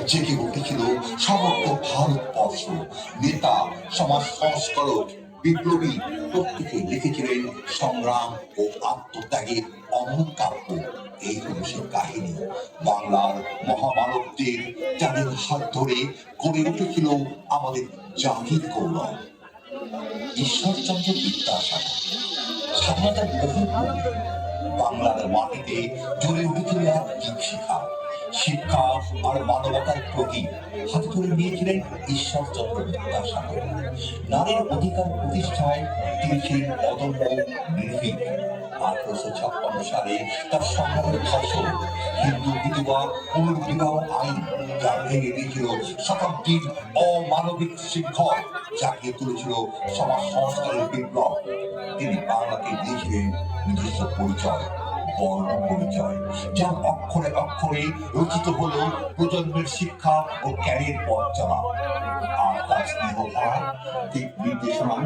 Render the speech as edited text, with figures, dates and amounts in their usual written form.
জেগে উঠেছিল সমগ্র ভারতবর্ষ। নেতা, সমাজ সংস্কারক, বিপ্লবী প্রত্যেকে লিখেছিলেন সংগ্রাম ও আত্মত্যাগের অমর কাব্য। এই হল সে কাহিনী বাংলার মহামানবদের, যাদের হাত ধরে গড়ে উঠেছিল আমাদের জাতির গৌরব। ঈশ্বরচন্দ্র বিদ্যাসাগর স্বাধীনতার বহু পূর্বে বাংলার মাটিতে জ্বলে উঠেছিল এক দীপশিখা। শিক্ষা আর মানবতার প্রতীক হাতে ধরে নিয়েছিলেন ঈশ্বরচন্দ্র বিদ্যাসাগর। নারীর অধিকার প্রতিষ্ঠায় তিনি ছিলেন অদম্য নির্ভীক। 1856 সালে তার সংগ্রামের ফসল হিন্দু বিধবা পুনর্বিবাহ আইন, যা ভেঙে দিয়েছিল শতাব্দীর অমানবিক শৃঙ্খল, জাগিয়ে তুলেছিল সমাজ সংস্কারের বিপ্লব। তিনি বাংলাকে দিয়েছিলেন নিজস্ব পরিচয়, বর্ণ পরিচয়, যার অক্ষরে অক্ষরে রচিত হলো প্রজন্মের শিক্ষা ও ক্যারিয়ার পথ চলা। আর তার স্নেহ ভরা দিক নির্দেশনা